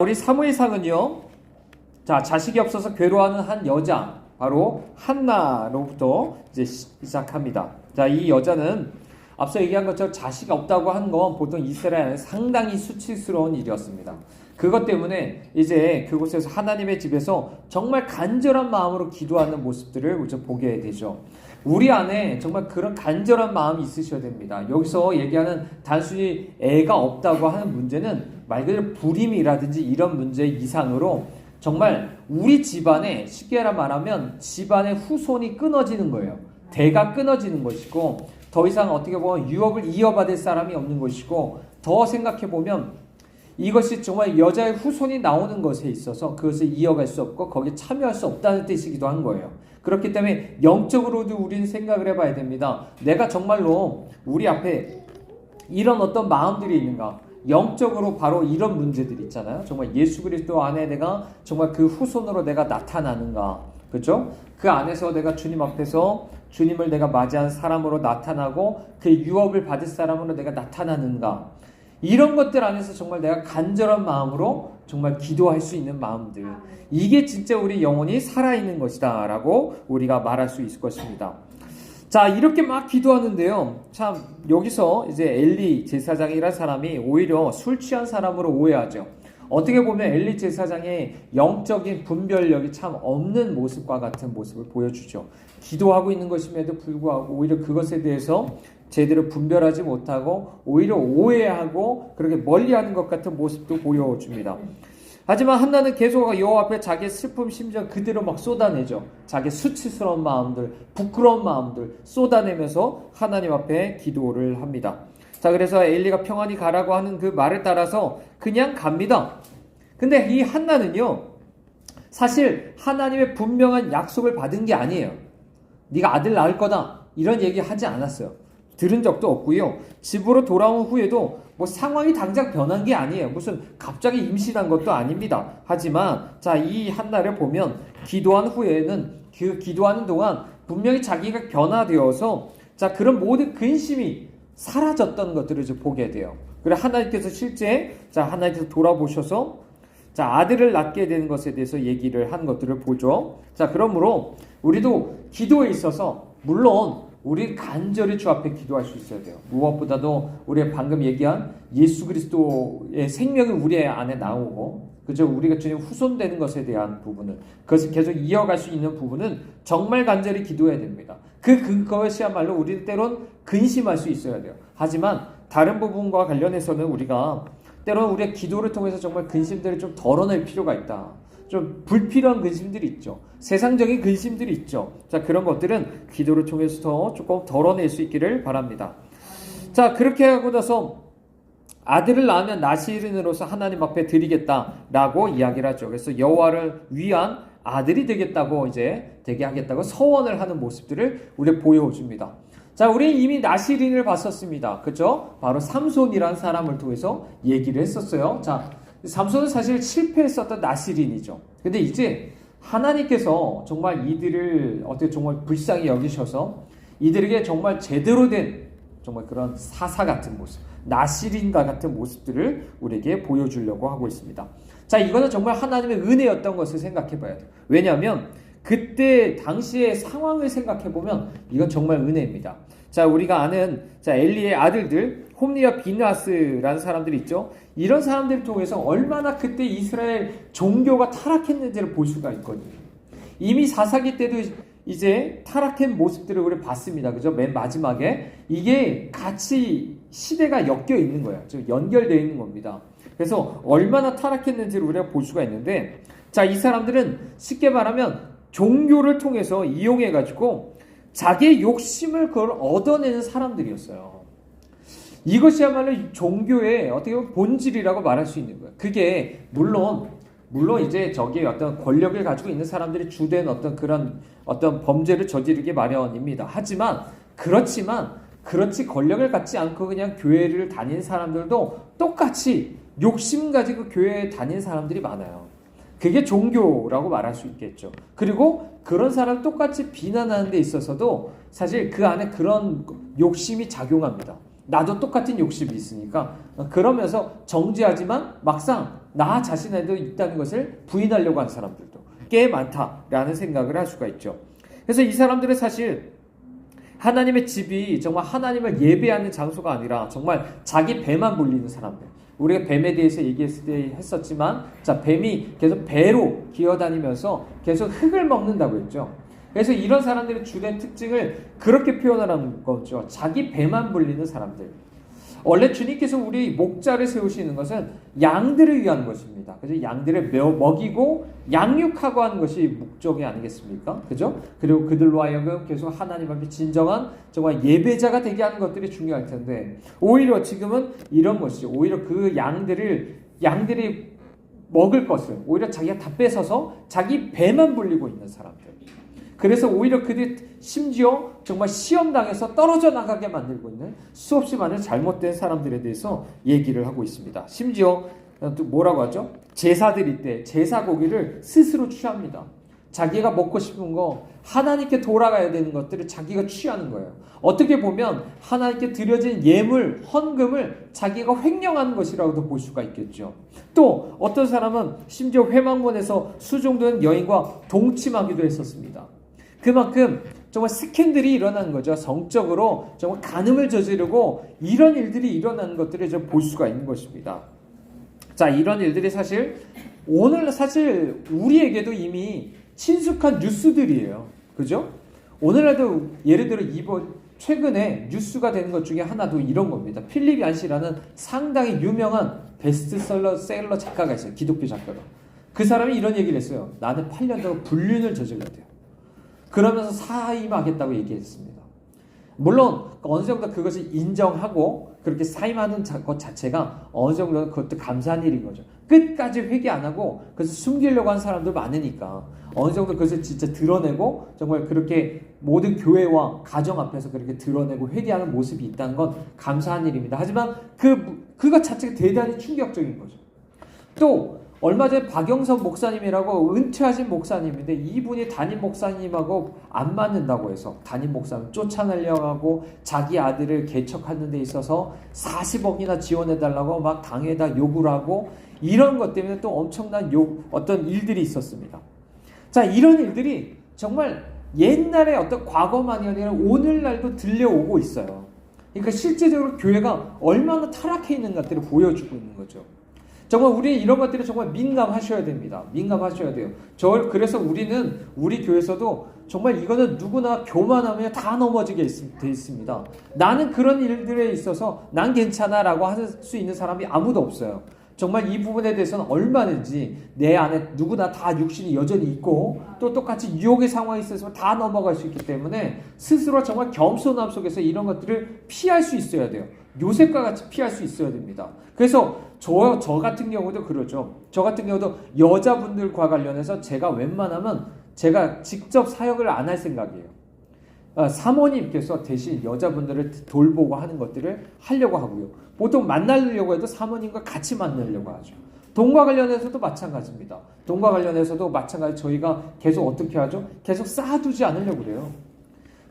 우리 사무엘상은요, 자, 자식이 없어서 괴로워하는 한 여자, 바로 한나로부터 이제 시작합니다. 자, 이 여자는 앞서 얘기한 것처럼 자식이 없다고 하는 건 보통 이스라엘은 상당히 수치스러운 일이었습니다. 그것 때문에 이제 그곳에서 하나님의 집에서 정말 간절한 마음으로 기도하는 모습들을 우리가 보게 되죠. 우리 안에 정말 그런 간절한 마음이 있으셔야 됩니다. 여기서 얘기하는 단순히 애가 없다고 하는 문제는 말 그대로 불임이라든지 이런 문제 이상으로 정말 우리 집안에 쉽게 말하면 집안의 후손이 끊어지는 거예요. 대가 끊어지는 것이고 더 이상 어떻게 보면 유업을 이어받을 사람이 없는 것이고 더 생각해보면 이것이 정말 여자의 후손이 나오는 것에 있어서 그것을 이어갈 수 없고 거기에 참여할 수 없다는 뜻이기도 한 거예요. 그렇기 때문에 영적으로도 우리는 생각을 해봐야 됩니다. 내가 정말로 우리 앞에 이런 어떤 마음들이 있는가? 영적으로 바로 이런 문제들이 있잖아요. 정말 예수 그리스도 안에 내가 정말 그 후손으로 내가 나타나는가? 그렇죠? 그 안에서 내가 주님 앞에서 주님을 내가 맞이한 사람으로 나타나고 그 유업을 받을 사람으로 내가 나타나는가? 이런 것들 안에서 정말 내가 간절한 마음으로 정말 기도할 수 있는 마음들, 이게 진짜 우리 영혼이 살아있는 것이다 라고 우리가 말할 수 있을 것입니다. 자, 이렇게 막 기도하는데요, 참 여기서 이제 엘리 제사장이라는 사람이 오히려 술 취한 사람으로 오해하죠. 어떻게 보면 엘리 제사장의 영적인 분별력이 참 없는 모습과 같은 모습을 보여주죠. 기도하고 있는 것임에도 불구하고 오히려 그것에 대해서 제대로 분별하지 못하고 오히려 오해하고 그렇게 멀리하는 것 같은 모습도 보여줍니다. 하지만 한나는 계속 여호와 앞에 자기의 슬픔 심정 그대로 막 쏟아내죠. 자기의 수치스러운 마음들, 부끄러운 마음들 쏟아내면서 하나님 앞에 기도를 합니다. 자, 그래서 엘리가 평안히 가라고 하는 그 말을 따라서 그냥 갑니다. 근데 이 한나는요, 사실 하나님의 분명한 약속을 받은 게 아니에요. 네가 아들 낳을 거다 이런 얘기 하지 않았어요. 들은 적도 없고요. 집으로 돌아온 후에도 뭐 상황이 당장 변한 게 아니에요. 무슨 갑자기 임신한 것도 아닙니다. 하지만 자, 이 한나를 보면 기도한 후에는 그 기도하는 동안 분명히 자기가 변화되어서 자, 그런 모든 근심이 사라졌던 것들을 이제 보게 돼요. 그래 하나님께서 실제 자, 하나님께서 돌아보셔서 자, 아들을 낳게 되는 것에 대해서 얘기를 한 것들을 보죠. 자, 그러므로 우리도 기도에 있어서 물론 우리 간절히 주 앞에 기도할 수 있어야 돼요. 무엇보다도 우리 방금 얘기한 예수 그리스도의 생명이 우리 안에 나오고, 그죠? 우리가 주님 후손 되는 것에 대한 부분은, 그것을 계속 이어갈 수 있는 부분은 정말 간절히 기도해야 됩니다. 그것이야말로 우리는 때론 근심할 수 있어야 돼요. 하지만 다른 부분과 관련해서는 우리가 때로는 우리의 기도를 통해서 정말 근심들을 좀 덜어낼 필요가 있다. 좀 불필요한 근심들이 있죠. 세상적인 근심들이 있죠. 자, 그런 것들은 기도를 통해서 조금 덜어낼 수 있기를 바랍니다. 자, 그렇게 하고 나서 아들을 낳으면 나시린으로서 하나님 앞에 드리겠다라고 이야기를 하죠. 그래서 여호와를 위한 아들이 되겠다고 이제 되게 하겠다고 서원을 하는 모습들을 우리가 보여줍니다. 자, 우리는 이미 나시린을 봤었습니다. 그죠? 바로 삼손이라는 사람을 통해서 얘기를 했었어요. 자, 삼손은 사실 실패했었던 나시린이죠. 근데 이제 하나님께서 정말 이들을 어떻게 정말 불쌍히 여기셔서 이들에게 정말 제대로 된 정말 그런 사사 같은 모습, 나시린과 같은 모습들을 우리에게 보여주려고 하고 있습니다. 자, 이거는 정말 하나님의 은혜였던 것을 생각해 봐야 돼요. 왜냐하면 그때 당시의 상황을 생각해 보면 이건 정말 은혜입니다. 자, 우리가 아는 자, 엘리의 아들들 홈리와 비나스라는 사람들이 있죠. 이런 사람들을 통해서 얼마나 그때 이스라엘 종교가 타락했는지를 볼 수가 있거든요. 이미 사사기 때도 이제 타락한 모습들을 우리 봤습니다. 그죠? 맨 마지막에 이게 같이 시대가 엮여 있는 거예요. 좀 연결되어 있는 겁니다. 그래서 얼마나 타락했는지를 우리가 볼 수가 있는데, 자, 이 사람들은 쉽게 말하면 종교를 통해서 이용해가지고 자기의 욕심을 그걸 얻어내는 사람들이었어요. 이것이야말로 종교의 어떻게 보면 본질이라고 말할 수 있는 거예요. 그게 물론 이제 저기 어떤 권력을 가지고 있는 사람들이 주된 어떤 그런 어떤 범죄를 저지르기 마련입니다. 하지만 그렇지 권력을 갖지 않고 그냥 교회를 다니는 사람들도 똑같이 욕심 가지고 교회에 다니는 사람들이 많아요. 그게 종교라고 말할 수 있겠죠. 그리고 그런 사람을 똑같이 비난하는 데 있어서도 사실 그 안에 그런 욕심이 작용합니다. 나도 똑같은 욕심이 있으니까 그러면서 정죄하지만 막상 나 자신에도 있다는 것을 부인하려고 하는 사람들도 꽤 많다라는 생각을 할 수가 있죠. 그래서 이 사람들은 사실 하나님의 집이 정말 하나님을 예배하는 장소가 아니라 정말 자기 배만 불리는 사람들. 우리가 뱀에 대해서 얘기했을 때 했었지만, 자, 뱀이 계속 배로 기어다니면서 계속 흙을 먹는다고 했죠. 그래서 이런 사람들의 주된 특징을 그렇게 표현하는 거죠. 자기 배만 불리는 사람들. 원래 주님께서 우리 목자를 세우시는 것은 양들을 위한 것입니다. 그죠? 양들을 먹이고 양육하고 하는 것이 목적이 아니겠습니까? 그죠? 그리고 그들로 하여금 계속 하나님 앞에 진정한 정말 예배자가 되게 하는 것들이 중요할 텐데, 오히려 지금은 이런 것이죠. 오히려 그 양들이 먹을 것을 오히려 자기가 다 뺏어서 자기 배만 불리고 있는 사람들. 그래서 오히려 그들이 심지어 정말 시험당해서 떨어져 나가게 만들고 있는 수없이 많은 잘못된 사람들에 대해서 얘기를 하고 있습니다. 심지어 또 뭐라고 하죠? 제사드릴 때 제사 고기를 스스로 취합니다. 자기가 먹고 싶은 거, 하나님께 돌아가야 되는 것들을 자기가 취하는 거예요. 어떻게 보면 하나님께 드려진 예물, 헌금을 자기가 횡령하는 것이라고도 볼 수가 있겠죠. 또 어떤 사람은 심지어 회망문에서 수종된 여인과 동침하기도 했었습니다. 그만큼 정말 스캔들이 일어나는 거죠. 성적으로 정말 간음을 저지르고 이런 일들이 일어나는 것들을 좀 볼 수가 있는 것입니다. 자, 이런 일들이 오늘 사실 우리에게도 이미 친숙한 뉴스들이에요. 그죠? 오늘날도 예를 들어 최근에 뉴스가 되는 것 중에 하나도 이런 겁니다. 필립 얀시라는 상당히 유명한 베스트셀러 작가가 있어요. 기독교 작가가. 그 사람이 이런 얘기를 했어요. 나는 8년 동안 불륜을 저질러야 돼요. 그러면서 사임하겠다고 얘기했습니다. 물론 어느 정도 그것을 인정하고 그렇게 사임하는 것 자체가 어느 정도 그것도 감사한 일인 거죠. 끝까지 회개 안 하고 그것을 숨기려고 하는 사람도 많으니까 어느 정도 그것을 진짜 드러내고 정말 그렇게 모든 교회와 가정 앞에서 그렇게 드러내고 회개하는 모습이 있다는 건 감사한 일입니다. 하지만 그것 자체가 대단히 충격적인 거죠. 또 얼마 전에 박영선 목사님이라고 은퇴하신 목사님인데 이분이 담임 목사님하고 안 맞는다고 해서 담임 목사님 쫓아내려고 하고 자기 아들을 개척하는 데 있어서 40억이나 지원해달라고 막 당에다 요구를 하고 이런 것 때문에 또 엄청난 어떤 일들이 있었습니다. 자, 이런 일들이 정말 옛날에 어떤 과거만이 아니라 오늘날도 들려오고 있어요. 그러니까 실제적으로 교회가 얼마나 타락해 있는 것들을 보여주고 있는 거죠. 정말 우리 이런 것들이 정말 민감하셔야 됩니다. 민감하셔야 돼요. 그래서 우리 교회에서도 정말 이거는 누구나 교만하면 다 넘어지게 돼 있습니다. 나는 그런 일들에 있어서 난 괜찮아 라고 할 수 있는 사람이 아무도 없어요. 정말 이 부분에 대해서는 얼마든지 내 안에 누구나 다 육신이 여전히 있고 또 똑같이 유혹의 상황이 있어서 다 넘어갈 수 있기 때문에 스스로 정말 겸손함 속에서 이런 것들을 피할 수 있어야 돼요. 요셉과 같이 피할 수 있어야 됩니다. 그래서 저 같은 경우도 그러죠. 저 같은 경우도 여자분들과 관련해서 제가 웬만하면 제가 직접 사역을 안 할 생각이에요. 사모님께서 대신 여자분들을 돌보고 하는 것들을 하려고 하고요. 보통 만나려고 해도 사모님과 같이 만나려고 하죠. 돈과 관련해서도 마찬가지입니다. 돈과 관련해서도 마찬가지 저희가 계속 어떻게 하죠? 계속 쌓아두지 않으려고 그래요.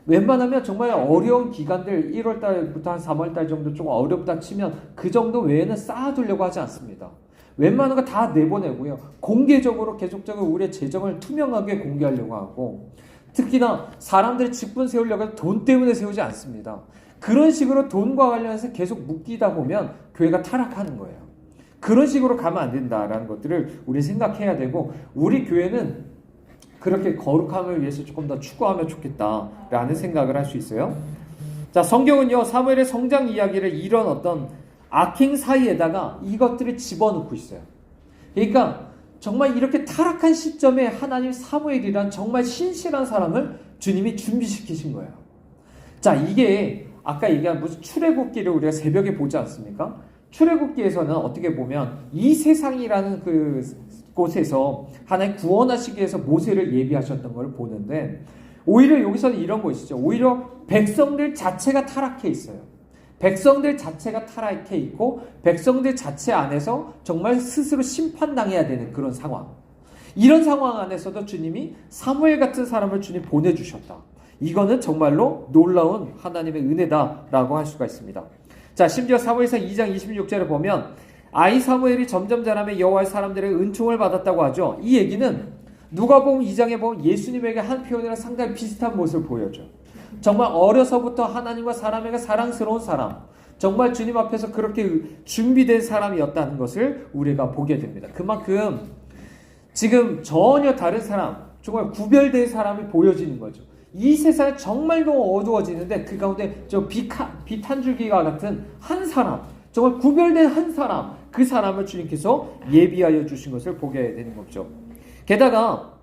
웬만하면 정말 어려운 기간들 1월달부터 한 3월달 정도 좀 어렵다 치면 그 정도 외에는 쌓아두려고 하지 않습니다. 웬만한 거 다 내보내고요. 공개적으로 계속적으로 우리의 재정을 투명하게 공개하려고 하고 특히나 사람들이 직분 세우려고 해도 돈 때문에 세우지 않습니다. 그런 식으로 돈과 관련해서 계속 묶이다 보면 교회가 타락하는 거예요. 그런 식으로 가면 안 된다라는 것들을 우리 생각해야 되고 우리 교회는 그렇게 거룩함을 위해서 조금 더 추구하면 좋겠다라는 생각을 할 수 있어요. 자, 성경은요 사무엘의 성장 이야기를 이런 어떤 악행 사이에다가 이것들을 집어넣고 있어요. 그러니까 정말 이렇게 타락한 시점에 하나님 사무엘이란 정말 신실한 사람을 주님이 준비시키신 거예요. 자, 이게 아까 얘기한 무슨 출애굽기를 우리가 새벽에 보지 않습니까? 출애굽기에서는 어떻게 보면 이 세상이라는 그 곳에서 하나님 구원하시기 위해서 모세를 예비하셨던 걸 보는데 오히려 여기서는 이런 것이죠. 오히려 백성들 자체가 타락해 있어요. 백성들 자체가 타락해 있고 백성들 자체 안에서 정말 스스로 심판당해야 되는 그런 상황. 이런 상황 안에서도 주님이 사무엘 같은 사람을 주님 보내주셨다. 이거는 정말로 놀라운 하나님의 은혜다라고 할 수가 있습니다. 자, 심지어 사무엘상 2장 26절에 보면 아이 사무엘이 점점 자라며 여호와의 사람들의 은총을 받았다고 하죠. 이 얘기는 누가복음 2장에 보면 예수님에게 한 표현이랑 상당히 비슷한 모습을 보여줘. 정말 어려서부터 하나님과 사람에게 사랑스러운 사람, 정말 주님 앞에서 그렇게 준비된 사람이었다는 것을 우리가 보게 됩니다. 그만큼 지금 전혀 다른 사람, 정말 구별된 사람이 보여지는 거죠. 이 세상이 정말 너무 어두워지는데 그 가운데 저 빛 한 줄기와 같은 한 사람, 정말 구별된 한 사람, 그 사람을 주님께서 예비하여 주신 것을 보게 되는 거죠. 게다가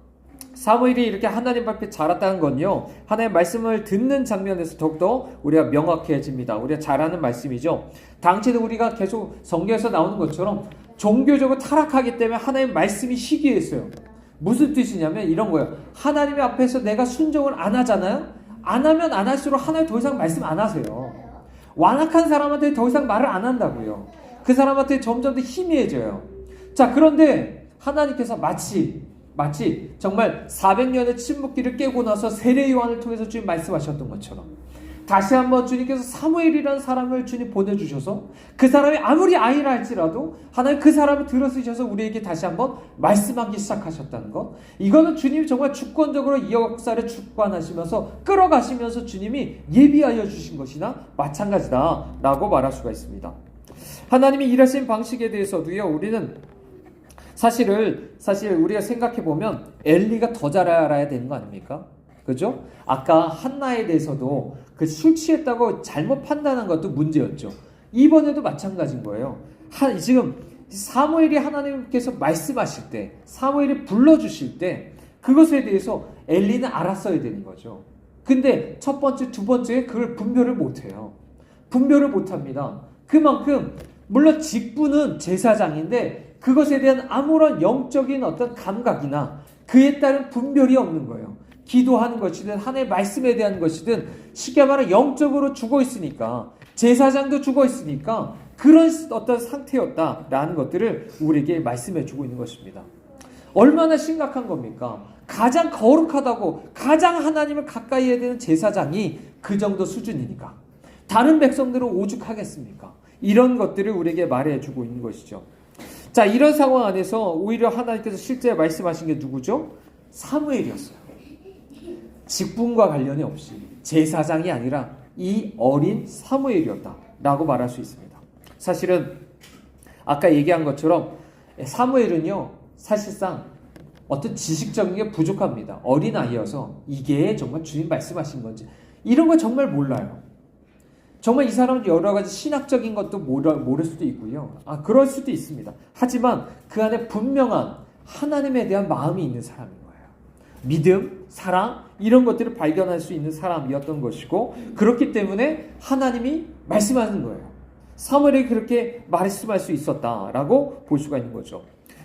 사무엘이 이렇게 하나님 앞에 자랐다는 건요, 하나님의 말씀을 듣는 장면에서 더욱더 우리가 명확해집니다. 우리가 잘 아는 말씀이죠. 당시에는 우리가 계속 성경에서 나오는 것처럼 종교적으로 타락하기 때문에 하나님의 말씀이 시기했어요. 무슨 뜻이냐면 이런 거예요. 하나님의 앞에서 내가 순종을 안 하잖아요. 안 하면 안 할수록 하나님 더 이상 말씀 안 하세요. 완악한 사람한테 더 이상 말을 안 한다고요. 그 사람한테 점점 더 희미해져요. 자, 그런데 하나님께서 마치 정말 400년의 침묵기를 깨고 나서 세례 요한을 통해서 주님 말씀하셨던 것처럼 다시 한번 주님께서 사무엘이라는 사람을 주님 보내주셔서 그 사람이 아무리 아이라 할지라도 하나님 그 사람을 들어쓰셔서 우리에게 다시 한번 말씀하기 시작하셨다는 것, 이거는 주님이 정말 주권적으로 이 역사를 주관하시면서 끌어가시면서 주님이 예비하여 주신 것이나 마찬가지다 라고 말할 수가 있습니다. 하나님이 일하신 방식에 대해서도요, 우리는 사실 우리가 생각해보면 엘리가 더 잘 알아야 되는 거 아닙니까? 그죠? 아까 한나에 대해서도 그 술 취했다고 잘못 판단한 것도 문제였죠. 이번에도 마찬가지인 거예요. 지금 사무엘이 하나님께서 말씀하실 때, 사무엘이 불러주실 때 그것에 대해서 엘리는 알았어야 되는 거죠. 근데 첫 번째, 두 번째에 그걸 분별을 못해요. 분별을 못합니다. 그만큼 물론 직분은 제사장인데 그것에 대한 아무런 영적인 어떤 감각이나 그에 따른 분별이 없는 거예요. 기도하는 것이든 하나님의 말씀에 대한 것이든 쉽게 말하면 영적으로 죽어 있으니까, 제사장도 죽어 있으니까 그런 어떤 상태였다라는 것들을 우리에게 말씀해 주고 있는 것입니다. 얼마나 심각한 겁니까? 가장 거룩하다고 가장 하나님을 가까이 해야 되는 제사장이 그 정도 수준이니까 다른 백성들은 오죽하겠습니까? 이런 것들을 우리에게 말해 주고 있는 것이죠. 자, 이런 상황 안에서 오히려 하나님께서 실제 말씀하신 게 누구죠? 사무엘이었어요. 직분과 관련이 없이 제사장이 아니라 이 어린 사무엘이었다라고 말할 수 있습니다. 사실은 아까 얘기한 것처럼 사무엘은요, 사실상 어떤 지식적인 게 부족합니다. 어린아이여서 이게 정말 주님 말씀하신 건지 이런 거 정말 몰라요. 정말 이 사람은 여러 가지 신학적인 것도 모를 수도 있고요. 그럴 수도 있습니다. 하지만 그 안에 분명한 하나님에 대한 마음이 있는 사람인 거예요. 믿음, 사랑 이런 것들을 발견할 수 있는 사람이었던 것이고, 그렇기 때문에 하나님이 말씀하는 거예요. 사무엘이 그렇게 말씀할 수 있었다라고 볼 수가 있는 거죠.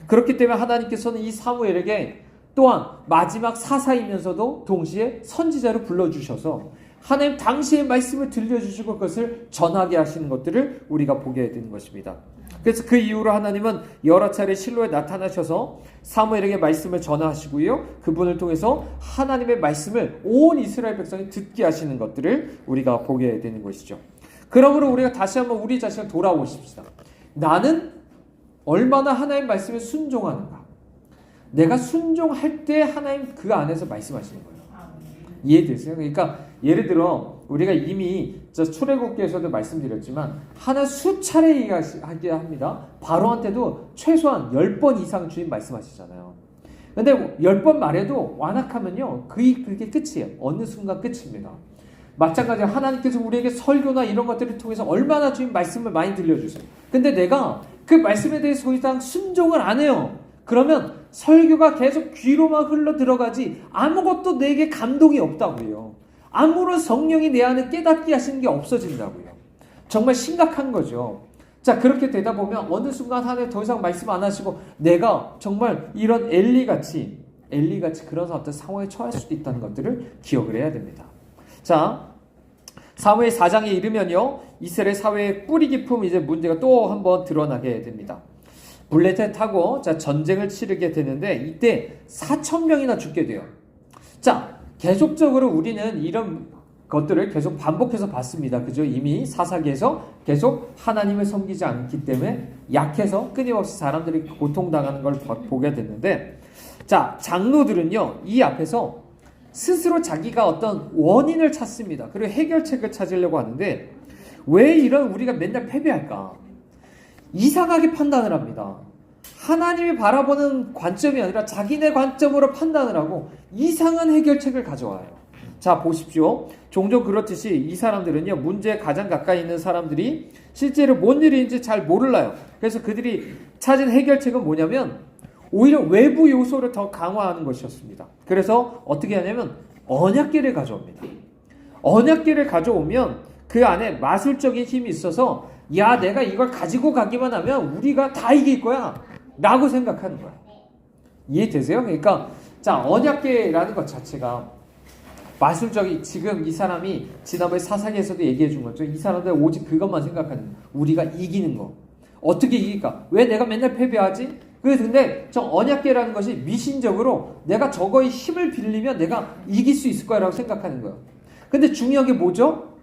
그렇기 때문에 하나님께서는 이 사무엘에게 또한 마지막 사사이면서도 동시에 선지자로 불러주셔서 하나님 당시의 말씀을 들려주시고 그것을 전하게 하시는 것들을 우리가 보게 되는 것입니다. 그래서 그 이후로 하나님은 여러 차례 실로에 나타나셔서 사무엘에게 말씀을 전하시고요, 그분을 통해서 하나님의 말씀을 온 이스라엘 백성이 듣게 하시는 것들을 우리가 보게 되는 것이죠. 그러므로 우리가 다시 한번 우리 자신을 돌아보십시다. 나는 얼마나 하나님 말씀에 순종하는가? 내가 순종할 때 하나님 그 안에서 말씀하시는 거예요. 이해되세요? 그러니까 예를 들어 우리가 이미 출애굽기에서도 말씀드렸지만 하나 수차례 얘기하게 합니다. 바로한테도 최소한 10번 이상 주님 말씀하시잖아요. 근데 10번 말해도 완악하면요, 그게 끝이에요. 어느 순간 끝입니다. 마찬가지로 하나님께서 우리에게 설교나 이런 것들을 통해서 얼마나 주님 말씀을 많이 들려주세요. 근데 내가 그 말씀에 대해서 더 이상 순종을 안 해요. 그러면 설교가 계속 귀로만 흘러 들어가지 아무것도 내게 감동이 없다고요. 아무런 성령이 내 안에 깨닫게 하시는 게 없어진다고요. 정말 심각한 거죠. 자, 그렇게 되다 보면 어느 순간 하나님 더 이상 말씀 안 하시고 내가 정말 이런 엘리같이 그런 어떤 상황에 처할 수도 있다는 것들을 기억을 해야 됩니다. 자, 사무엘 4장에 이르면요, 이스라엘 사회의 뿌리 깊음 이제 문제가 또 한번 드러나게 됩니다. 블레셋 타고 전쟁을 치르게 되는데 이때 4,000명이나 죽게 돼요. 자, 계속적으로 우리는 이런 것들을 계속 반복해서 봤습니다. 그죠? 이미 사사기에서 계속 하나님을 섬기지 않기 때문에 약해서 끊임없이 사람들이 고통당하는 걸 보게 됐는데, 자, 장로들은요, 이 앞에서 스스로 자기가 어떤 원인을 찾습니다. 그리고 해결책을 찾으려고 하는데, 왜 이런 우리가 맨날 패배할까? 이상하게 판단을 합니다. 하나님이 바라보는 관점이 아니라 자기네 관점으로 판단을 하고 이상한 해결책을 가져와요. 자, 보십시오. 종종 그렇듯이 이 사람들은요, 문제에 가장 가까이 있는 사람들이 실제로 뭔 일인지 잘 몰라요. 그래서 그들이 찾은 해결책은 뭐냐면 오히려 외부 요소를 더 강화하는 것이었습니다. 그래서 어떻게 하냐면 언약궤를 가져옵니다. 언약궤를 가져오면 그 안에 마술적인 힘이 있어서, 야, 내가 이걸 가지고 가기만 하면 우리가 다 이길 거야 라고 생각하는 거야. 이해되세요? 그러니까 자, 언약궤라는 것 자체가 마술적인, 지금 이 사람이 지난번에 사사기에서도 얘기해 준 거죠. 이 사람들 오직 그것만 생각하는 거야. 우리가 이기는 거. 어떻게 이길까? 왜 내가 맨날 패배하지? 근데 저 언약궤라는 것이 미신적으로 내가 저거의 힘을 빌리면 내가 이길 수 있을 거라고 생각하는 거예요. 근데 중요한 게 뭐죠?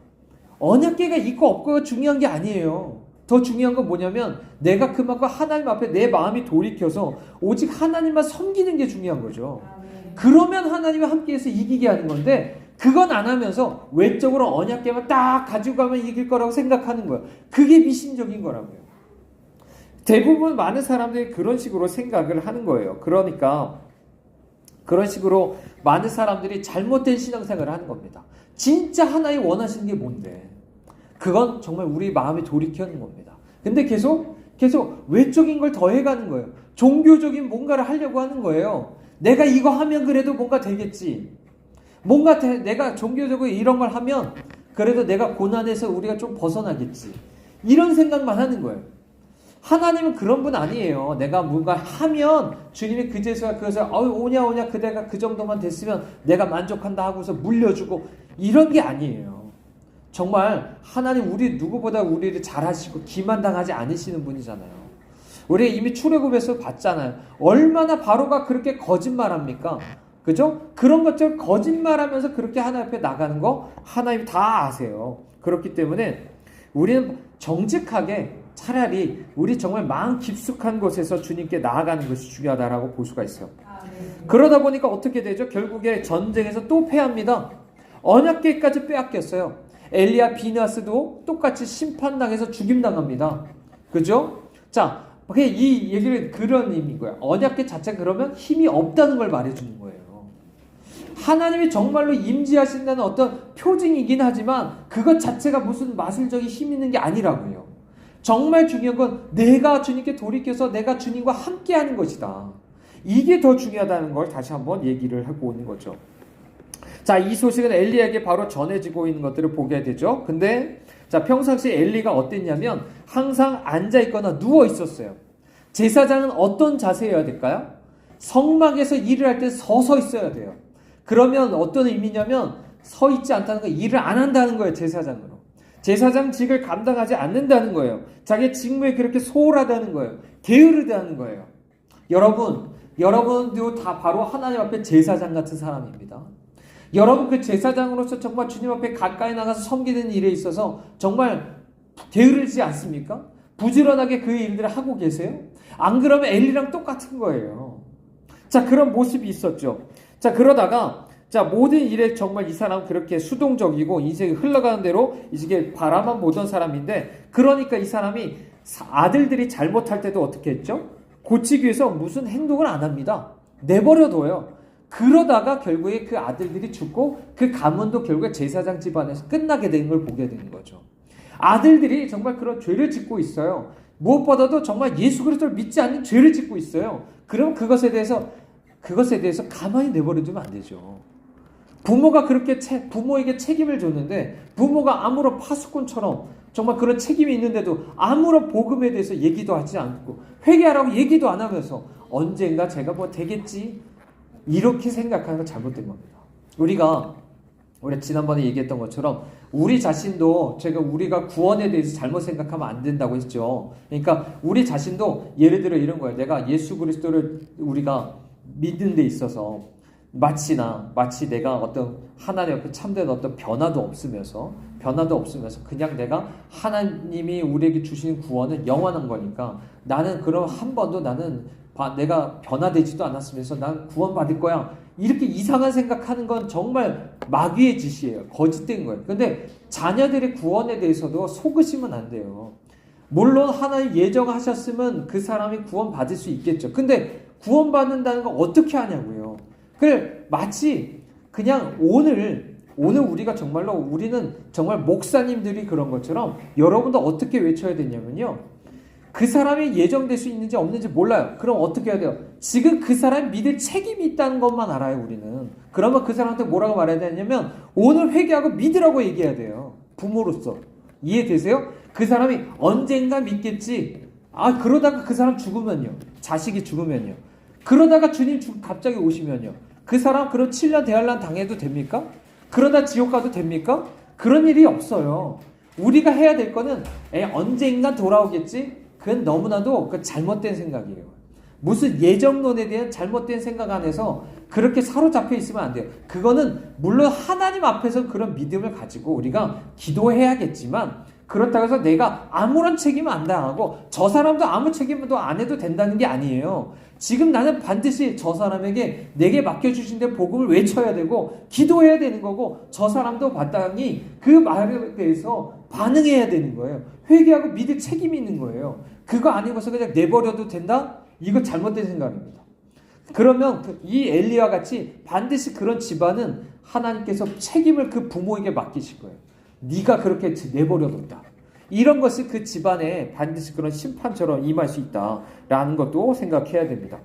언약궤가 있고 없고가 중요한 게 아니에요. 더 중요한 건 뭐냐면 내가 그만큼 하나님 앞에 내 마음이 돌이켜서 오직 하나님만 섬기는 게 중요한 거죠. 그러면 하나님과 함께해서 이기게 하는 건데, 그건 안 하면서 외적으로 언약궤만 딱 가지고 가면 이길 거라고 생각하는 거예요. 그게 미신적인 거라고요. 대부분 많은 사람들이 그런 식으로 생각을 하는 거예요. 그러니까 그런 식으로 많은 사람들이 잘못된 신앙생활을 하는 겁니다. 진짜 하나님 원하시는 게 뭔데? 그건 정말 우리 마음에 돌이켜는 겁니다. 근데 계속 외적인 걸 더해가는 거예요. 종교적인 뭔가를 하려고 하는 거예요. 내가 이거 하면 그래도 뭔가 되겠지. 내가 종교적으로 이런 걸 하면 그래도 내가 고난에서 우리가 좀 벗어나겠지. 이런 생각만 하는 거예요. 하나님은 그런 분 아니에요. 내가 뭔가 하면 주님이 그제서야 그것을 오냐 그대가 그 정도만 됐으면 내가 만족한다 하고서 물려주고, 이런 게 아니에요. 정말 하나님 우리 누구보다 우리를 잘하시고 기만당하지 않으시는 분이잖아요. 우리 이미 출애굽에서 봤잖아요. 얼마나 바로가 그렇게 거짓말합니까? 그죠? 그런 것처럼 거짓말하면서 그렇게 하나님 앞에 나가는 거 하나님 다 아세요. 그렇기 때문에 우리는 정직하게 차라리 우리 정말 마음 깊숙한 곳에서 주님께 나아가는 것이 중요하다라고 볼 수가 있어요. 그러다 보니까 어떻게 되죠? 결국에 전쟁에서 또 패합니다. 언약궤까지 빼앗겼어요. 엘리야 비느하스도 똑같이 심판당해서 죽임당합니다. 그죠? 자, 이 얘기를 그런 의미인 거야. 언약궤 자체가 그러면 힘이 없다는 걸 말해주는 거예요. 하나님이 정말로 임재하신다는 어떤 표징이긴 하지만 그것 자체가 무슨 마술적인 힘이 있는 게 아니라고요. 정말 중요한 건 내가 주님께 돌이켜서 내가 주님과 함께하는 것이다. 이게 더 중요하다는 걸 다시 한번 얘기를 하고 오는 거죠. 자, 이 소식은 엘리에게 바로 전해지고 있는 것들을 보게 되죠. 근데 자, 평상시 엘리가 어땠냐면 항상 앉아 있거나 누워 있었어요. 제사장은 어떤 자세여야 될까요? 성막에서 일을 할 때 서서 있어야 돼요. 그러면 어떤 의미냐면 서 있지 않다는 건 일을 안 한다는 거예요. 제사장으로. 제사장직을 감당하지 않는다는 거예요. 자기 직무에 그렇게 소홀하다는 거예요. 게으르다는 거예요. 여러분도 다 바로 하나님 앞에 제사장 같은 사람입니다. 여러분 그 제사장으로서 정말 주님 앞에 가까이 나가서 섬기는 일에 있어서 정말 게으르지 않습니까? 부지런하게 그 일들을 하고 계세요? 안 그러면 엘리랑 똑같은 거예요. 자, 그런 모습이 있었죠. 자, 그러다가 자, 모든 일에 정말 이 사람은 그렇게 수동적이고 인생이 흘러가는 대로 이게 바라만 보던 사람인데, 그러니까 이 사람이 아들들이 잘못할 때도 어떻게 했죠? 고치기 위해서 무슨 행동을 안 합니다. 내버려둬요. 그러다가 결국에 그 아들들이 죽고 그 가문도 결국에 제사장 집안에서 끝나게 되는 걸 보게 되는 거죠. 아들들이 정말 그런 죄를 짓고 있어요. 무엇보다도 정말 예수 그리스도를 믿지 않는 죄를 짓고 있어요. 그럼 그것에 대해서 가만히 내버려두면 안 되죠. 부모가 그렇게 부모에게 책임을 줬는데 부모가 아무런 파수꾼처럼 정말 그런 책임이 있는데도 아무런 복음에 대해서 얘기도 하지 않고 회개하라고 얘기도 안 하면서 언젠가 제가 뭐 되겠지 이렇게 생각하는 건 잘못된 겁니다. 우리가 지난번에 얘기했던 것처럼 우리 자신도 우리가 구원에 대해서 잘못 생각하면 안 된다고 했죠. 그러니까 우리 자신도 예를 들어 이런 거예요. 내가 예수 그리스도를 우리가 믿는 데 있어서 마치 내가 어떤 하나님 옆에 참된 어떤 변화도 없으면서 그냥 내가 하나님이 우리에게 주시는 구원은 영원한 거니까 나는 그럼 한 번도 내가 변화되지도 않았으면서 난 구원받을 거야. 이렇게 이상한 생각하는 건 정말 마귀의 짓이에요. 거짓된 거예요. 근데 자녀들의 구원에 대해서도 속으시면 안 돼요. 물론 하나님 예정하셨으면 그 사람이 구원받을 수 있겠죠. 근데 구원받는다는 건 어떻게 하냐고요. 그래, 마치 그냥 오늘 우리가 우리는 정말 목사님들이 그런 것처럼 여러분도 어떻게 외쳐야 되냐면요. 그 사람이 예정될 수 있는지 없는지 몰라요. 그럼 어떻게 해야 돼요? 지금 그 사람이 믿을 책임이 있다는 것만 알아요, 우리는. 그러면 그 사람한테 뭐라고 말해야 되냐면 오늘 회개하고 믿으라고 얘기해야 돼요. 부모로서. 이해되세요? 그 사람이 언젠가 믿겠지. 그러다가 그 사람 죽으면요. 자식이 죽으면요. 그러다가 주님 갑자기 오시면요. 그 사람 그럼 7년 대환란 당해도 됩니까? 그러다 지옥 가도 됩니까? 그런 일이 없어요. 우리가 해야 될 거는 언젠가 돌아오겠지? 그건 너무나도 잘못된 생각이에요. 무슨 예정론에 대한 잘못된 생각 안에서 그렇게 사로잡혀 있으면 안 돼요. 그거는 물론 하나님 앞에서 그런 믿음을 가지고 우리가 기도해야겠지만 그렇다고 해서 내가 아무런 책임을 안 당하고 저 사람도 아무 책임도 안 해도 된다는 게 아니에요. 지금 나는 반드시 저 사람에게 내게 맡겨주신 데 복음을 외쳐야 되고 기도해야 되는 거고 저 사람도 마땅히 그 말에 대해서 반응해야 되는 거예요. 회개하고 믿을 책임이 있는 거예요. 그거 아니고서 그냥 내버려도 된다? 이거 잘못된 생각입니다. 그러면 이 엘리와 같이 반드시 그런 집안은 하나님께서 책임을 그 부모에게 맡기실 거예요. 네가 그렇게 내버려뒀다. 이런 것이 그 집안에 반드시 그런 심판처럼 임할 수 있다라는 것도 생각해야 됩니다.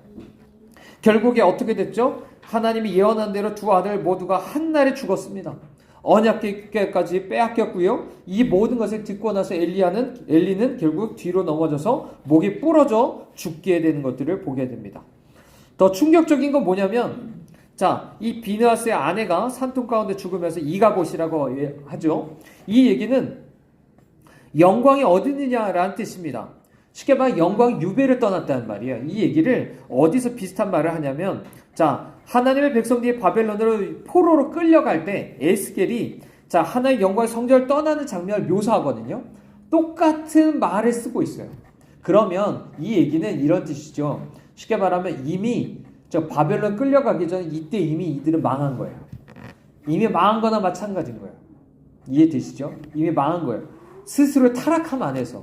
결국에 어떻게 됐죠? 하나님이 예언한 대로 두 아들 모두가 한날에 죽었습니다. 언약궤까지 빼앗겼고요. 이 모든 것을 듣고 나서 엘리는 결국 뒤로 넘어져서 목이 부러져 죽게 되는 것들을 보게 됩니다. 더 충격적인 건 뭐냐면 이 비느하스의 아내가 산통 가운데 죽으면서 이가봇이라고 하죠. 이 얘기는 영광이 어디 있느냐라는 뜻입니다. 쉽게 말해 영광 유배를 떠났다는 말이에요. 이 얘기를 어디서 비슷한 말을 하냐면 하나님의 백성들이 바벨론으로 포로로 끌려갈 때 에스겔이 하나님의 영광의 성전을 떠나는 장면을 묘사하거든요. 똑같은 말을 쓰고 있어요. 그러면 이 얘기는 이런 뜻이죠. 쉽게 말하면 이미 바벨론 끌려가기 전에 이때 이미 이들은 망한 거예요. 이미 망한 거나 마찬가지인 거예요. 이해되시죠? 이미 망한 거예요. 스스로 타락함 안에서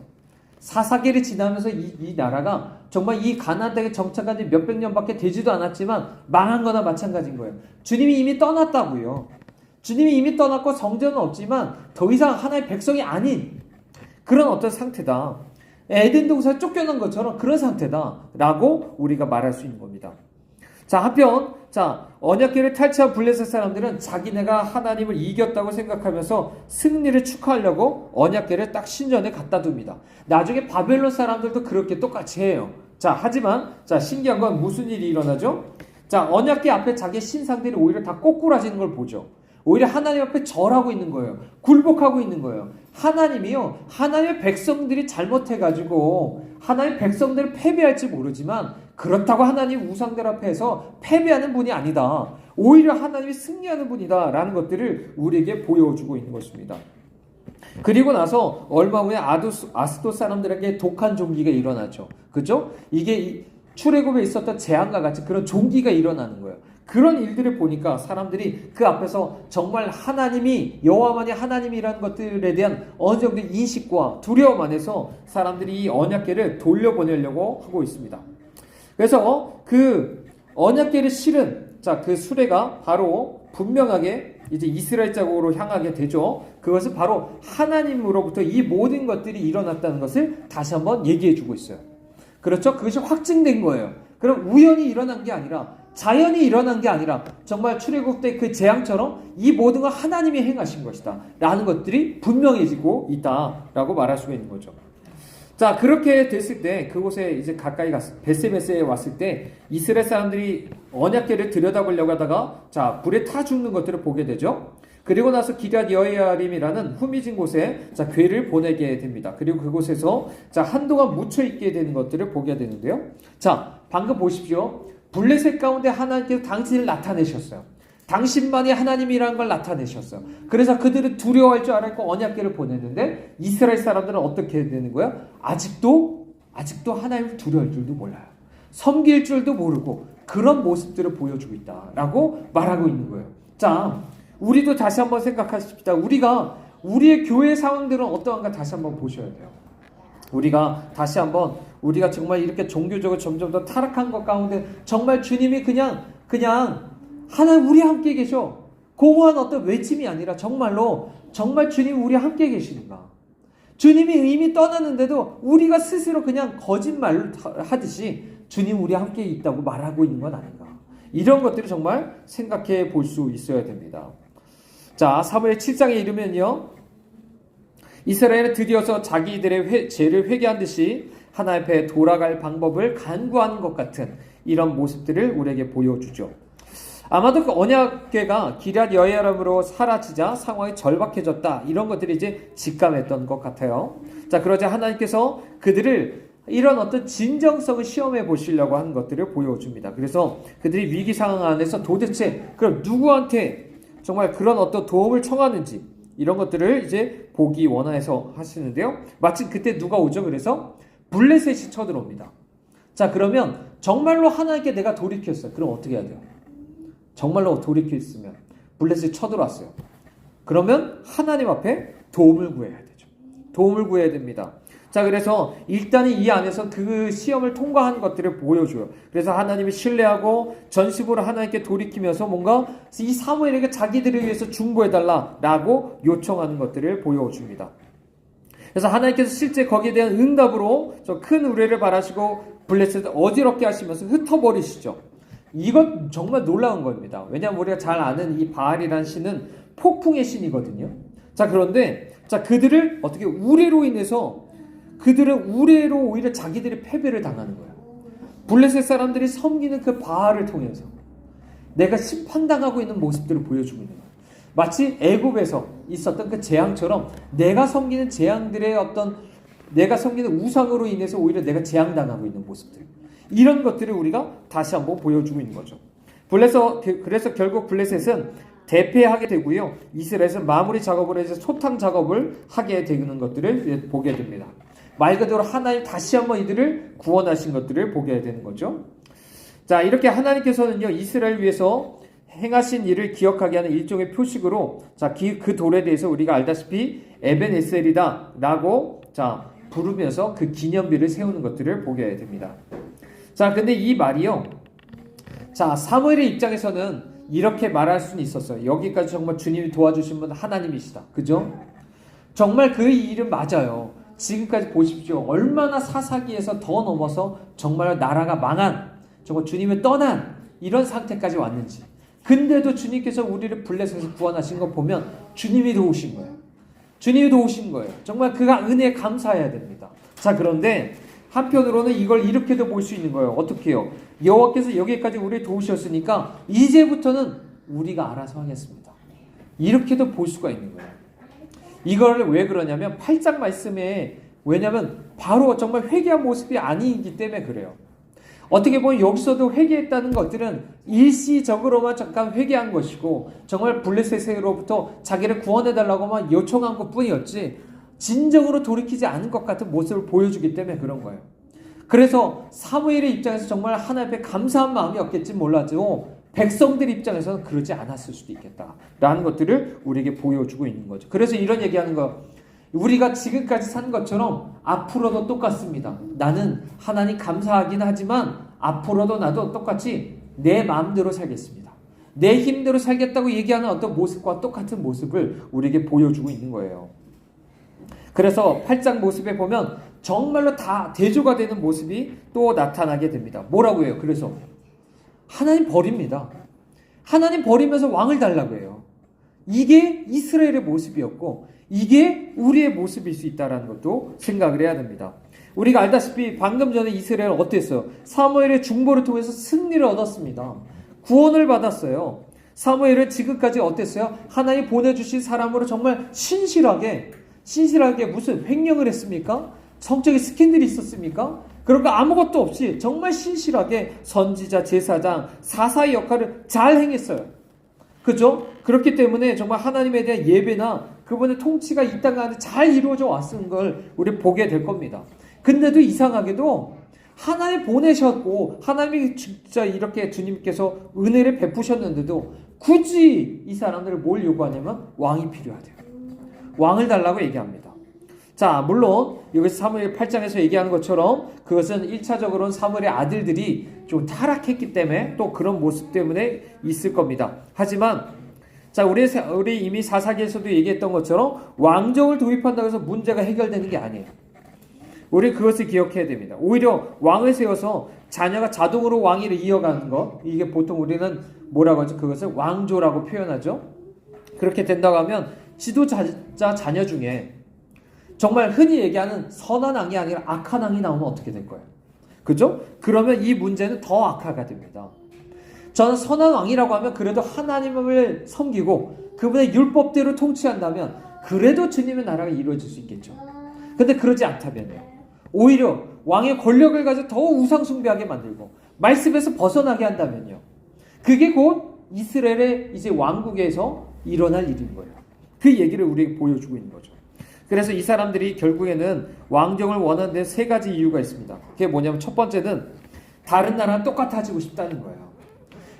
사사기를 지나면서 이 나라가 정말 이 가나안 땅에 정착한 지 몇백 년밖에 되지도 않았지만 망한 거나 마찬가지인 거예요. 주님이 이미 떠났다고요. 주님이 이미 떠났고 성전은 없지만 더 이상 하나의 백성이 아닌 그런 어떤 상태다. 에덴 동산에 쫓겨난 것처럼 그런 상태다라고 우리가 말할 수 있는 겁니다. 한편 언약궤를 탈취한 블레셋 사람들은 자기네가 하나님을 이겼다고 생각하면서 승리를 축하하려고 언약궤를 딱 신전에 갖다 둡니다. 나중에 바벨론 사람들도 그렇게 똑같이 해요. 하지만 신기한 건 무슨 일이 일어나죠? 언약궤 앞에 자기 신상들이 오히려 다 꼬꾸라지는 걸 보죠. 오히려 하나님 앞에 절하고 있는 거예요. 굴복하고 있는 거예요. 하나님이요. 하나님의 백성들이 잘못해가지고 하나님의 백성들을 패배할지 모르지만 그렇다고 하나님 우상들 앞에서 패배하는 분이 아니다. 오히려 하나님이 승리하는 분이다. 라는 것들을 우리에게 보여주고 있는 것입니다. 그리고 나서 얼마 후에 아스돗 사람들에게 독한 종기가 일어나죠. 그죠? 이게 출애굽에 있었던 재앙과 같이 그런 종기가 일어나는 거예요. 그런 일들을 보니까 사람들이 그 앞에서 정말 하나님이 여호와만이 하나님이라는 것들에 대한 어느 정도의 인식과 두려움 안에서 사람들이 이 언약궤를 돌려보내려고 하고 있습니다. 그래서 그 언약궤를 실은 그 수레가 바로 분명하게 이제 이스라엘 자국으로 향하게 되죠. 그것은 바로 하나님으로부터 이 모든 것들이 일어났다는 것을 다시 한번 얘기해 주고 있어요. 그렇죠? 그것이 확증된 거예요. 그럼 우연히 일어난 게 아니라 자연이 일어난 게 아니라 정말 출애굽 때 그 재앙처럼 이 모든 걸 하나님이 행하신 것이다 라는 것들이 분명해지고 있다라고 말할 수가 있는 거죠. 그렇게 됐을 때 그곳에 이제 가까이 베세메스에 왔을 때 이스라엘 사람들이 언약궤를 들여다보려고 하다가 불에 타 죽는 것들을 보게 되죠. 그리고 나서 기럇 여호야림이라는 후미진 곳에 궤를 보내게 됩니다. 그리고 그곳에서 한동안 묻혀 있게 되는 것들을 보게 되는데요. 방금 보십시오. 블레셋 가운데 하나님께서 당신을 나타내셨어요. 당신만이 하나님이라는 걸 나타내셨어요. 그래서 그들은 두려워할 줄 알았고 언약궤를 보냈는데 이스라엘 사람들은 어떻게 되는 거예요? 아직도 하나님을 두려워할 줄도 몰라요. 섬길 줄도 모르고 그런 모습들을 보여주고 있다라고 말하고 있는 거예요. 자, 우리도 다시 한번 생각하십시다. 우리의 교회 상황들은 어떠한가 다시 한번 보셔야 돼요. 우리가 정말 이렇게 종교적으로 점점 더 타락한 것 가운데 정말 주님이 그냥 하나님 우리 함께 계셔. 공허한 어떤 외침이 아니라 정말 주님이 우리 함께 계시는가. 주님이 이미 떠났는데도 우리가 스스로 그냥 거짓말 하듯이 주님 우리 함께 있다고 말하고 있는 건 아닌가. 이런 것들을 정말 생각해 볼 수 있어야 됩니다. 자, 사무엘 7장에 이르면요. 이스라엘은 드디어서 자기들의 죄를 회개한 듯이 하나님 앞에 돌아갈 방법을 간구하는 것 같은 이런 모습들을 우리에게 보여주죠. 아마도 그 언약궤가 기럇 여야람으로 사라지자 상황이 절박해졌다. 이런 것들이 이제 직감했던 것 같아요. 자, 그러자 하나님께서 그들을 이런 어떤 진정성을 시험해 보시려고 하는 것들을 보여줍니다. 그래서 그들이 위기 상황 안에서 도대체 그럼 누구한테 정말 그런 어떤 도움을 청하는지 이런 것들을 이제 보기 원해서 하시는데요. 마침 그때 누가 오죠? 그래서 블레셋이 쳐들어옵니다. 자, 그러면 정말로 하나님께 내가 돌이켰어요. 그럼 어떻게 해야 돼요? 정말로 돌이켰으면 블레셋이 쳐들어왔어요. 그러면 하나님 앞에 도움을 구해야 되죠. 도움을 구해야 됩니다. 자, 그래서 일단은 이 안에서 그 시험을 통과한 것들을 보여줘요. 그래서 하나님을 신뢰하고 전심으로 하나님께 돌이키면서 뭔가 이 사무엘에게 자기들을 위해서 중보해달라라고 요청하는 것들을 보여줍니다. 그래서 하나님께서 실제 거기에 대한 응답으로 저 큰 우레를 바라시고 블레셋을 어지럽게 하시면서 흩어버리시죠. 이건 정말 놀라운 겁니다. 왜냐하면 우리가 잘 아는 이 바알이라는 신은 폭풍의 신이거든요. 자, 그런데 그들을 어떻게 우레로 인해서 그들은 우레로 오히려 자기들이 패배를 당하는 거예요. 블레셋 사람들이 섬기는 그 바알을 통해서 내가 심판당하고 있는 모습들을 보여주고 있는 거예요. 마치 애굽에서 있었던 그 재앙처럼 내가 섬기는 재앙들의 내가 섬기는 우상으로 인해서 오히려 내가 재앙당하고 있는 모습들. 이런 것들을 우리가 다시 한번 보여주고 있는 거죠. 그래서 결국 블레셋은 대패하게 되고요. 이스라엘은 마무리 작업을 해서 소탕 작업을 하게 되는 것들을 보게 됩니다. 말 그대로 하나님 다시 한번 이들을 구원하신 것들을 보게 되는 거죠. 자, 이렇게 하나님께서는요, 이스라엘 위해서 행하신 일을 기억하게 하는 일종의 표식으로, 그 돌에 대해서 우리가 알다시피 에벤에셀이다 라고 부르면서 그 기념비를 세우는 것들을 보게 됩니다. 자, 근데 이 말이요. 사무엘의 입장에서는 이렇게 말할 수는 있었어요. 여기까지 정말 주님이 도와주신 분 하나님이시다. 그죠? 정말 그 일은 맞아요. 지금까지 보십시오. 얼마나 사사기에서 더 넘어서 정말 나라가 망한, 정말 주님을 떠난 이런 상태까지 왔는지. 근데도 주님께서 우리를 블레셋에서 구원하신 거 보면 주님이 도우신 거예요. 주님이 도우신 거예요. 정말 그 은혜에 감사해야 됩니다. 자, 그런데 한편으로는 이걸 이렇게도 볼 수 있는 거예요. 어떻게 해요? 여호와께서 여기까지 우리를 도우셨으니까 이제부터는 우리가 알아서 하겠습니다. 이렇게도 볼 수가 있는 거예요. 이걸 왜 그러냐면 8장 말씀에, 왜냐면 바로 정말 회개한 모습이 아니기 때문에 그래요. 어떻게 보면 여기서도 회개했다는 것들은 일시적으로만 잠깐 회개한 것이고 정말 블레셋으로부터 자기를 구원해달라고만 요청한 것뿐이었지 진정으로 돌이키지 않은 것 같은 모습을 보여주기 때문에 그런 거예요. 그래서 사무엘의 입장에서 정말 하나님 앞에 감사한 마음이 없겠지 몰라도 백성들 입장에서는 그러지 않았을 수도 있겠다라는 것들을 우리에게 보여주고 있는 거죠. 그래서 이런 얘기하는 거, 우리가 지금까지 산 것처럼 앞으로도 똑같습니다. 나는 하나님 감사하긴 하지만 앞으로도 나도 똑같이 내 마음대로 살겠습니다. 내 힘대로 살겠다고 얘기하는 어떤 모습과 똑같은 모습을 우리에게 보여주고 있는 거예요. 그래서 8장 모습에 보면 정말로 다 대조가 되는 모습이 또 나타나게 됩니다. 뭐라고 해요? 그래서 하나님 버립니다. 하나님 버리면서 왕을 달라고 해요. 이게 이스라엘의 모습이었고 이게 우리의 모습일 수 있다는 것도 생각을 해야 됩니다. 우리가 알다시피 방금 전에 이스라엘은 어땠어요? 사무엘의 중보를 통해서 승리를 얻었습니다. 구원을 받았어요. 사무엘은 지금까지 어땠어요? 하나님 보내주신 사람으로 정말 신실하게 무슨 횡령을 했습니까? 성적인 스캔들이 있었습니까? 그러니까 아무것도 없이 정말 신실하게 선지자, 제사장, 사사의 역할을 잘 행했어요. 그죠? 그렇기 때문에 정말 하나님에 대한 예배나 그분의 통치가 이 땅 가운데 잘 이루어져 왔은 걸 우리 보게 될 겁니다. 근데도 이상하게도 하나님 보내셨고 하나님이 진짜 이렇게 주님께서 은혜를 베푸셨는데도 굳이 이 사람들을 뭘 요구하냐면 왕이 필요하대요. 왕을 달라고 얘기합니다. 자, 물론 여기 사무엘 8장에서 얘기하는 것처럼 그것은 1차적으로는 사무엘의 아들들이 좀 타락했기 때문에 또 그런 모습 때문에 있을 겁니다. 하지만 자, 우리 이미 사사기에서도 얘기했던 것처럼 왕정을 도입한다고 해서 문제가 해결되는 게 아니에요. 우리 그것을 기억해야 됩니다. 오히려 왕을 세워서 자녀가 자동으로 왕위를 이어가는 것, 이게 보통 우리는 뭐라고 하죠? 그것을 왕조라고 표현하죠. 그렇게 된다고 하면 지도자 자녀 중에 정말 흔히 얘기하는 선한 왕이 아니라 악한 왕이 나오면 어떻게 될 거예요? 그죠? 그러면 이 문제는 더 악화가 됩니다. 저는 선한 왕이라고 하면 그래도 하나님을 섬기고 그분의 율법대로 통치한다면 그래도 주님의 나라가 이루어질 수 있겠죠. 근데 그러지 않다면요. 오히려 왕의 권력을 가지고 더 우상숭배하게 만들고 말씀에서 벗어나게 한다면요. 그게 곧 이스라엘의 이제 왕국에서 일어날 일인 거예요. 그 얘기를 우리에게 보여주고 있는 거죠. 그래서 이 사람들이 결국에는 왕정을 원하는 데 세 가지 이유가 있습니다. 그게 뭐냐면 첫 번째는 다른 나라랑 똑같아지고 싶다는 거예요.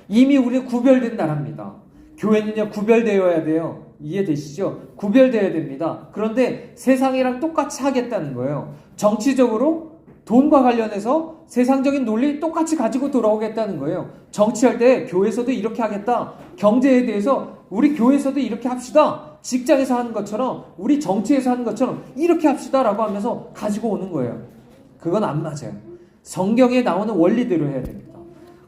이미 우리는 구별된 나라입니다. 교회는요 구별되어야 돼요. 이해되시죠? 구별되어야 됩니다. 그런데 세상이랑 똑같이 하겠다는 거예요. 정치적으로 돈과 관련해서 세상적인 논리 똑같이 가지고 돌아오겠다는 거예요. 정치할 때 교회에서도 이렇게 하겠다. 경제에 대해서 우리 교회에서도 이렇게 합시다. 직장에서 하는 것처럼 우리 정치에서 하는 것처럼 이렇게 합시다 라고 하면서 가지고 오는 거예요. 그건 안 맞아요. 성경에 나오는 원리대로 해야 됩니다.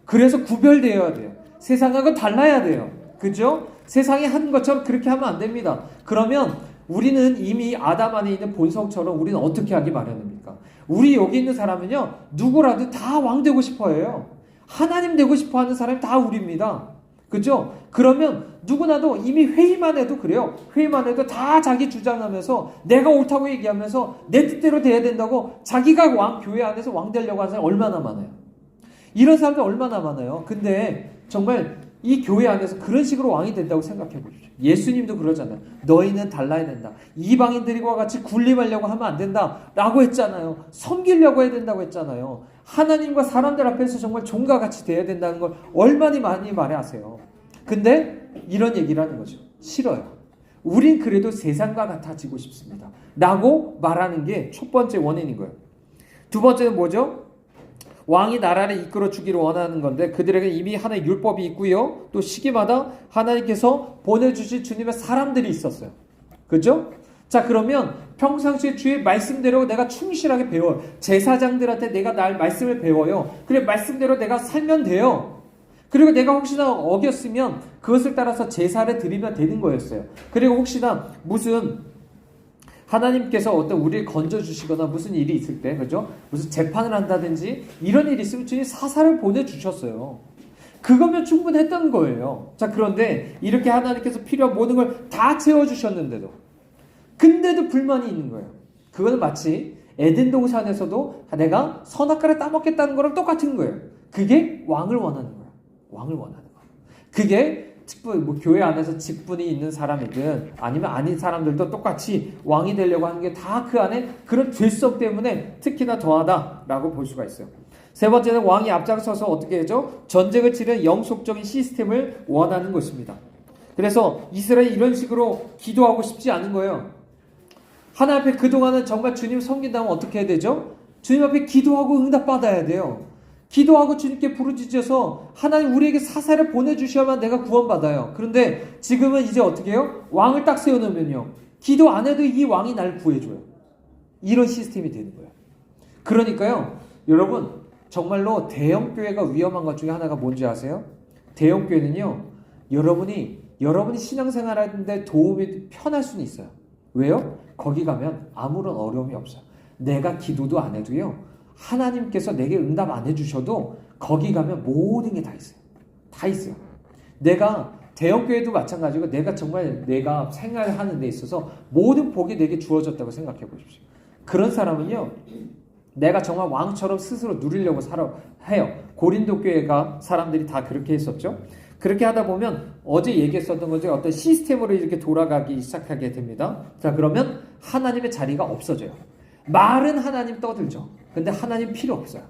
그래서 구별되어야 돼요. 세상하고 달라야 돼요. 그죠? 세상이 하는 것처럼 그렇게 하면 안 됩니다. 그러면 우리는 이미 아담 안에 있는 본성처럼 우리는 어떻게 하기 마련입니까? 우리 여기 있는 사람은요 누구라도 다 왕 되고 싶어 해요. 하나님 되고 싶어 하는 사람이 다 우리입니다. 그죠? 그러면 누구나도 이미 회의만 해도 그래요. 회의만 해도 다 자기 주장하면서 내가 옳다고 얘기하면서 내 뜻대로 돼야 된다고 자기가 교회 안에서 왕 되려고 하는 사람이 얼마나 많아요. 이런 사람들 얼마나 많아요. 근데 정말 이 교회 안에서 그런 식으로 왕이 된다고 생각해 보십시오. 예수님도 그러잖아요. 너희는 달라야 된다. 이방인들과 같이 군림하려고 하면 안 된다 라고 했잖아요. 섬기려고 해야 된다고 했잖아요. 하나님과 사람들 앞에서 정말 종과 같이 돼야 된다는 걸 얼마나 많이 말해하세요. 근데 이런 얘기를 하는 거죠. 싫어요. 우린 그래도 세상과 같아지고 싶습니다 라고 말하는 게 첫 번째 원인인 거예요. 두 번째는 뭐죠? 왕이 나라를 이끌어 주기를 원하는 건데 그들에게 이미 하나의 율법이 있고요. 또 시기마다 하나님께서 보내주신 주님의 사람들이 있었어요. 그죠? 자, 그러면 평상시에 주의 말씀대로 내가 충실하게 배워요. 제사장들한테 내가 날 말씀을 배워요. 그래 말씀대로 내가 살면 돼요. 그리고 내가 혹시나 어겼으면 그것을 따라서 제사를 드리면 되는 거였어요. 그리고 혹시나 무슨 하나님께서 어떤 우리를 건져주시거나 무슨 일이 있을 때, 그죠? 무슨 재판을 한다든지 이런 일이 있으면 주님 사사를 보내주셨어요. 그거면 충분했던 거예요. 자, 그런데 이렇게 하나님께서 필요한 모든 걸 다 채워주셨는데도 근데도 불만이 있는 거예요. 그거는 마치 에덴 동산에서도 내가 선악과를 따먹겠다는 거랑 똑같은 거예요. 그게 왕을 원하는 거예요. 왕을 원하는 거예요. 그게 직분, 교회 안에서 직분이 있는 사람이든 아니면 아닌 사람들도 똑같이 왕이 되려고 하는 게 다 그 안에 그런 죄성 때문에 특히나 더하다라고 볼 수가 있어요. 세 번째는 왕이 앞장서서 어떻게 하죠? 전쟁을 치르는 영속적인 시스템을 원하는 것입니다. 그래서 이스라엘이 이런 식으로 기도하고 싶지 않은 거예요. 하나님 앞에 그동안은 정말 주님 섬긴다면 어떻게 해야 되죠? 주님 앞에 기도하고 응답받아야 돼요. 기도하고 주님께 부르짖어서 하나님 우리에게 사사를 보내주셔야만 내가 구원받아요. 그런데 지금은 이제 어떻게 해요? 왕을 딱 세워놓으면요. 기도 안 해도 이 왕이 날 구해줘요. 이런 시스템이 되는 거예요. 그러니까요. 여러분 정말로 대형교회가 위험한 것 중에 하나가 뭔지 아세요? 대형교회는요. 여러분이 신앙생활 하는데 도움이 편할 수는 있어요. 왜요? 거기 가면 아무런 어려움이 없어요. 내가 기도도 안 해도요. 하나님께서 내게 응답 안 해주셔도 거기 가면 모든 게 다 있어요. 다 있어요. 내가 대형교회도 마찬가지고 내가 정말 내가 생활하는 데 있어서 모든 복이 내게 주어졌다고 생각해 보십시오. 그런 사람은요. 내가 정말 왕처럼 스스로 누리려고 해요. 고린도 교회가 사람들이 다 그렇게 했었죠. 그렇게 하다 보면 어제 얘기했었던 거죠. 어떤 시스템으로 이렇게 돌아가기 시작하게 됩니다. 자, 그러면 하나님의 자리가 없어져요. 말은 하나님 떠들죠. 근데 하나님 필요 없어요.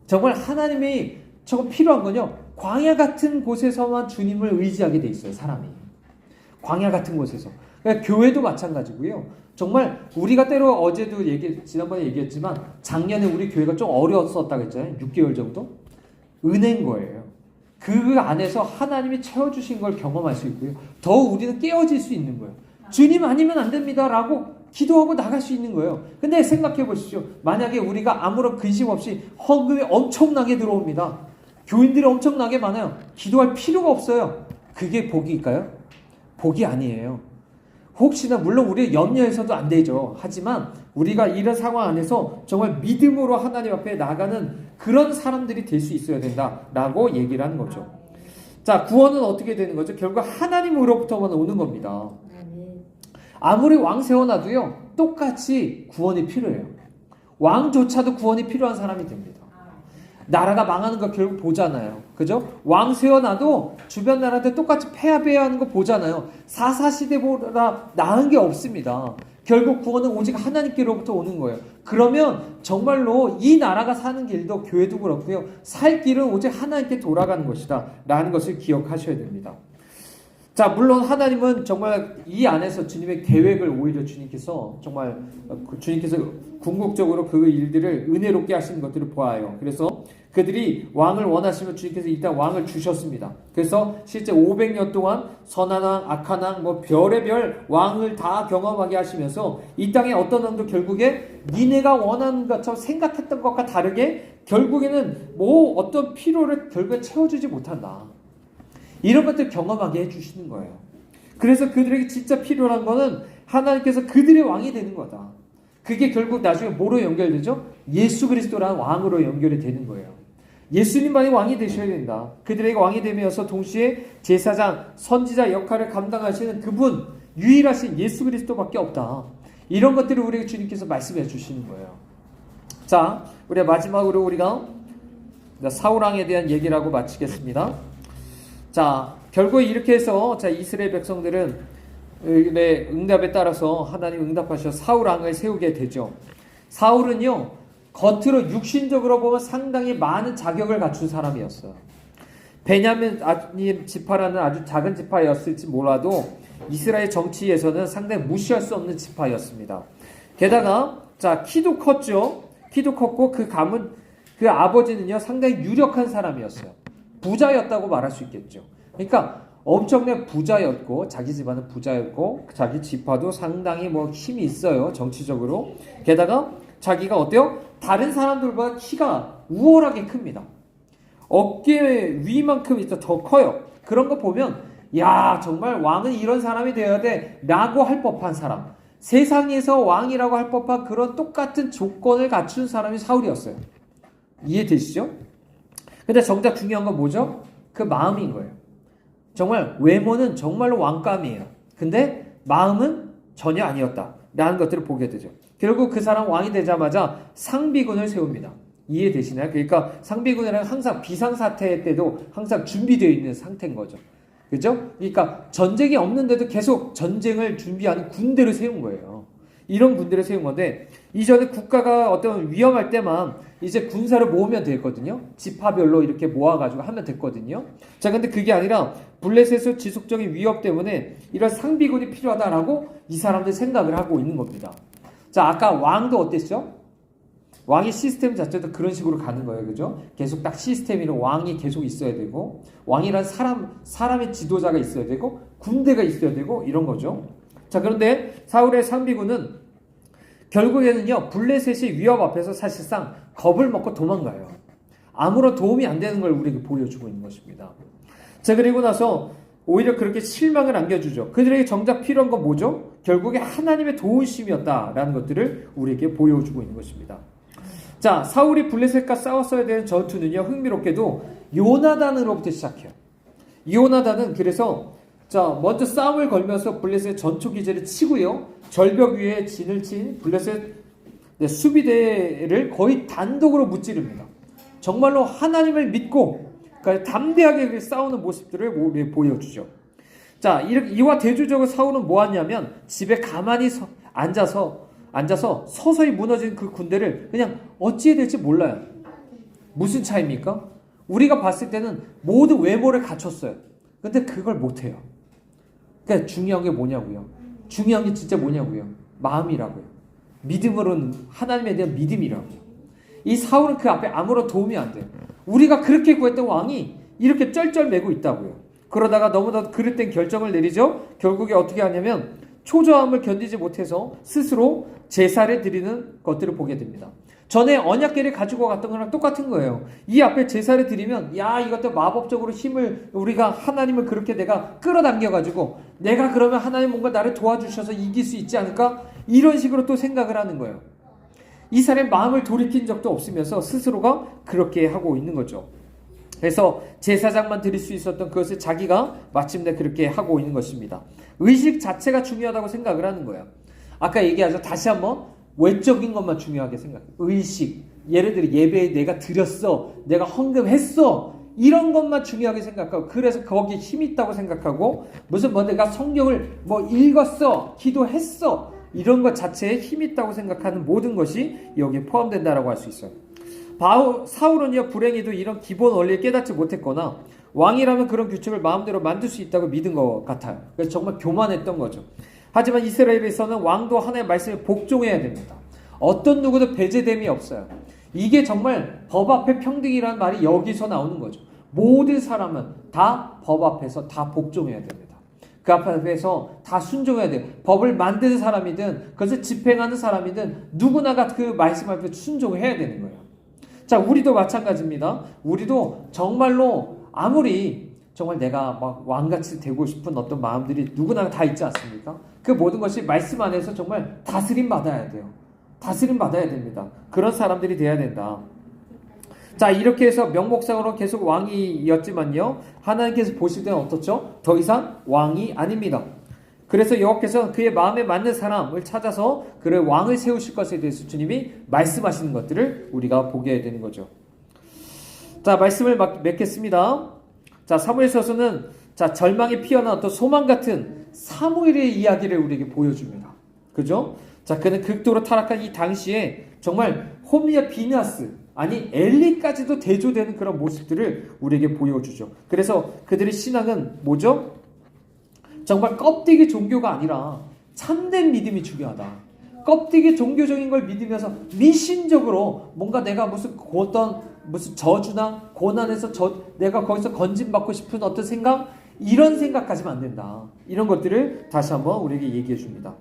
정말 하나님이 저거 필요한 건요. 광야 같은 곳에서만 주님을 의지하게 돼 있어요. 사람이. 광야 같은 곳에서. 그러니까 교회도 마찬가지고요. 정말 우리가 때로 어제도 지난번에 얘기했지만 작년에 우리 교회가 좀 어려웠었다고 했잖아요. 6개월 정도? 은혜인 거예요. 그 안에서 하나님이 채워주신 걸 경험할 수 있고요. 더 우리는 깨어질 수 있는 거예요. 주님 아니면 안 됩니다 라고 기도하고 나갈 수 있는 거예요. 근데 생각해 보십시오. 만약에 우리가 아무런 근심 없이 헌금이 엄청나게 들어옵니다. 교인들이 엄청나게 많아요. 기도할 필요가 없어요. 그게 복일까요? 복이 아니에요. 혹시나 물론 우리 염려해서도 안 되죠. 하지만 우리가 이런 상황 안에서 정말 믿음으로 하나님 앞에 나가는 그런 사람들이 될 수 있어야 된다라고 얘기를 하는 거죠. 자, 구원은 어떻게 되는 거죠? 결국 하나님으로부터만 오는 겁니다. 아무리 왕 세워놔도요, 똑같이 구원이 필요해요. 왕조차도 구원이 필요한 사람이 됩니다. 나라가 망하는 거 결국 보잖아요. 그죠? 왕 세워놔도 주변 나라들 똑같이 패배해야 하는 거 보잖아요. 사사시대보다 나은 게 없습니다. 결국 구원은 오직 하나님께로부터 오는 거예요. 그러면 정말로 이 나라가 사는 길도 교회도 그렇고요. 살 길은 오직 하나님께 돌아가는 것이다 라는 것을 기억하셔야 됩니다. 자, 물론 하나님은 정말 이 안에서 주님의 계획을 오히려 주님께서 정말 주님께서 궁극적으로 그 일들을 은혜롭게 하시는 것들을 보아요. 그래서 그들이 왕을 원하시면 주님께서 일단 왕을 주셨습니다. 그래서 실제 500년 동안 선한 왕, 악한 왕, 뭐 별의별 왕을 다 경험하게 하시면서 이 땅의 어떤 왕도 결국에 니네가 원하는 것처럼 생각했던 것과 다르게 결국에는 뭐 어떤 필요를 결국에 채워주지 못한다. 이런 것들 경험하게 해주시는 거예요. 그래서 그들에게 진짜 필요한 거는 하나님께서 그들의 왕이 되는 거다. 그게 결국 나중에 뭐로 연결되죠? 예수 그리스도라는 왕으로 연결이 되는 거예요. 예수님만이 왕이 되셔야 된다. 그들에게 왕이 되면서 동시에 제사장, 선지자 역할을 감당하시는 그분, 유일하신 예수 그리스도밖에 없다. 이런 것들을 우리에게 주님께서 말씀해 주시는 거예요. 자, 우리가 마지막으로 우리가 사울왕에 대한 얘기를 하고 마치겠습니다. 자, 결국 이렇게 해서 이스라엘 백성들은 응답에 따라서 하나님 응답하셔 사울왕을 세우게 되죠. 사울은요, 겉으로 육신적으로 보면 상당히 많은 자격을 갖춘 사람이었어요. 베냐민 지파라는 아주 작은 지파였을지 몰라도 이스라엘 정치에서는 상당히 무시할 수 없는 지파였습니다. 게다가 키도 컸죠. 키도 컸고 그 아버지는요 상당히 유력한 사람이었어요. 부자였다고 말할 수 있겠죠. 그러니까 엄청난 부자였고 자기 집안은 부자였고 자기 지파도 상당히 뭐 힘이 있어요. 정치적으로. 게다가 자기가 어때요? 다른 사람들보다 키가 우월하게 큽니다. 어깨 위만큼 더 커요. 그런 거 보면 야 정말 왕은 이런 사람이 되어야 돼 라고 할 법한 사람, 세상에서 왕이라고 할 법한 그런 똑같은 조건을 갖춘 사람이 사울이었어요. 이해되시죠? 근데 정작 중요한 건 뭐죠? 그 마음인 거예요. 정말 외모는 정말로 왕감이에요. 근데 마음은 전혀 아니었다 라는 것들을 보게 되죠. 결국 그 사람 왕이 되자마자 상비군을 세웁니다. 이해되시나요? 그러니까 상비군이란 항상 비상사태 때도 항상 준비되어 있는 상태인 거죠. 그죠? 그러니까 전쟁이 없는데도 계속 전쟁을 준비하는 군대를 세운 거예요. 이런 군대를 세운 건데 이전에 국가가 어떤 위험할 때만 이제 군사를 모으면 되거든요. 지파별로 이렇게 모아가지고 하면 됐거든요. 자, 근데 그게 아니라 블레셋의 지속적인 위협 때문에 이런 상비군이 필요하다라고 이 사람들 생각을 하고 있는 겁니다. 자, 아까 왕도 어땠죠? 왕의 시스템 자체도 그런 식으로 가는 거예요. 그죠? 계속 딱 시스템이로 왕이 계속 있어야 되고, 왕이란 사람의 지도자가 있어야 되고, 군대가 있어야 되고, 이런 거죠. 자, 그런데 사울의 상비군은 결국에는요, 블레셋의 위협 앞에서 사실상 겁을 먹고 도망가요. 아무런 도움이 안 되는 걸 우리에게 보여주고 있는 것입니다. 자, 그리고 나서 오히려 그렇게 실망을 안겨주죠. 그들에게 정작 필요한 건 뭐죠? 결국에 하나님의 도우심이었다라는 것들을 우리에게 보여주고 있는 것입니다. 자, 사울이 블레셋과 싸웠어야 되는 전투는요, 흥미롭게도 요나단으로부터 시작해요. 요나단은 그래서 먼저 싸움을 걸면서 블레셋 전초 기제를 치고요, 절벽 위에 진을 친 블레셋 수비대를 거의 단독으로 무찌릅니다. 정말로 하나님을 믿고 그러니까 담대하게 싸우는 모습들을 보여주죠. 자, 이와 대조적으로 사울은 뭐 하냐면 집에 가만히 앉아서 서서히 무너진 그 군대를 그냥 어찌해야 될지 몰라요. 무슨 차이입니까? 우리가 봤을 때는 모두 외모를 갖췄어요. 근데 그걸 못해요. 그러니까 중요한 게 뭐냐고요. 중요한 게 진짜 뭐냐고요. 마음이라고요. 믿음으로는 하나님에 대한 믿음이라고요. 이 사울은 그 앞에 아무런 도움이 안 돼요. 우리가 그렇게 구했던 왕이 이렇게 쩔쩔매고 있다고요. 그러다가 너무나도 그릇된 결정을 내리죠. 결국에 어떻게 하냐면 초조함을 견디지 못해서 스스로 제사를 드리는 것들을 보게 됩니다. 전에 언약궤를 가지고 갔던 거랑 똑같은 거예요. 이 앞에 제사를 드리면 야 이것도 마법적으로 힘을 우리가 하나님을 그렇게 내가 끌어당겨가지고 내가 그러면 하나님 뭔가 나를 도와주셔서 이길 수 있지 않을까? 이런 식으로 또 생각을 하는 거예요. 이 사람의 마음을 돌이킨 적도 없으면서 스스로가 그렇게 하고 있는 거죠. 그래서 제사장만 드릴 수 있었던 그것을 자기가 마침내 그렇게 하고 있는 것입니다. 의식 자체가 중요하다고 생각을 하는 거예요. 아까 얘기하죠. 다시 한번 외적인 것만 중요하게 생각해요. 의식. 예를 들어 예배에 내가 드렸어. 내가 헌금했어. 이런 것만 중요하게 생각하고 그래서 거기에 힘이 있다고 생각하고 무슨 내가 성경을 읽었어. 기도했어. 이런 것 자체에 힘이 있다고 생각하는 모든 것이 여기에 포함된다라고 할 수 있어요. 사울은요 불행히도 이런 기본 원리를 깨닫지 못했거나 왕이라면 그런 규칙을 마음대로 만들 수 있다고 믿은 것 같아요. 그래서 정말 교만했던 거죠. 하지만 이스라엘에서는 왕도 하나님의 말씀에 복종해야 됩니다. 어떤 누구도 배제됨이 없어요. 이게 정말 법 앞에 평등이라는 말이 여기서 나오는 거죠. 모든 사람은 다 법 앞에서 다 복종해야 됩니다. 그 앞에서 다 순종해야 돼요. 법을 만드는 사람이든 그것을 집행하는 사람이든 누구나가 그 말씀 앞에 순종해야 되는 거예요. 자, 우리도 마찬가지입니다. 우리도 정말로 아무리 정말 내가 왕같이 되고 싶은 어떤 마음들이 누구나 다 있지 않습니까? 그 모든 것이 말씀 안에서 정말 다스림 받아야 돼요. 다스림 받아야 됩니다. 그런 사람들이 돼야 된다. 자, 이렇게 해서 명목상으로 계속 왕이었지만요. 하나님께서 보실 때는 어떻죠? 더 이상 왕이 아닙니다. 그래서 여호와께서 그의 마음에 맞는 사람을 찾아서 그를 왕을 세우실 것에 대해서 주님이 말씀하시는 것들을 우리가 보게 되는 거죠. 자, 말씀을 맺겠습니다. 자, 사무엘서서는 절망이 피어난 어떤 소망 같은 사무엘의 이야기를 우리에게 보여줍니다. 그죠? 자, 그는 극도로 타락한 이 당시에 정말 홈리와 비나스 아니 엘리까지도 대조되는 그런 모습들을 우리에게 보여주죠. 그래서 그들의 신앙은 뭐죠? 정말 껍데기 종교가 아니라 참된 믿음이 중요하다. 껍데기 종교적인 걸 믿으면서 미신적으로 뭔가 내가 무슨 저주나 고난에서 내가 거기서 건진받고 싶은 어떤 생각 이런 생각 가지면 안 된다. 이런 것들을 다시 한번 우리에게 얘기해 줍니다.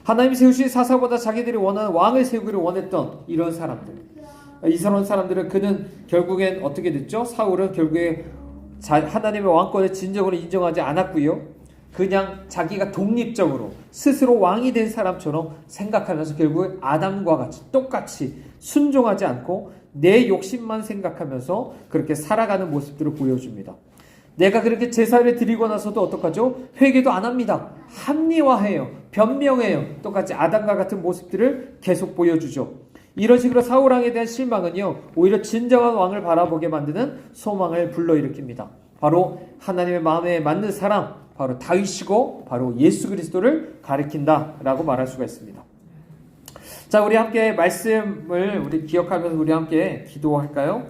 하나님이 세우신 사사보다 자기들이 원하는 왕을 세우기를 원했던 이런 사람들. 이런 사람들은 그는 결국엔 어떻게 됐죠? 사울은 결국에 하나님의 왕권을 진정으로 인정하지 않았고요. 그냥 자기가 독립적으로 스스로 왕이 된 사람처럼 생각하면서 결국에 아담과 같이 똑같이 순종하지 않고 내 욕심만 생각하면서 그렇게 살아가는 모습들을 보여줍니다. 내가 그렇게 제사를 드리고 나서도 어떡하죠? 회개도 안 합니다. 합리화해요. 변명해요. 똑같이 아담과 같은 모습들을 계속 보여주죠. 이런 식으로 사울왕에 대한 실망은요, 오히려 진정한 왕을 바라보게 만드는 소망을 불러일으킵니다. 바로 하나님의 마음에 맞는 사람, 바로 다윗이고 바로 예수 그리스도를 가리킨다라고 말할 수가 있습니다. 자, 우리 함께 말씀을 우리 기억하면서 우리 함께 기도할까요?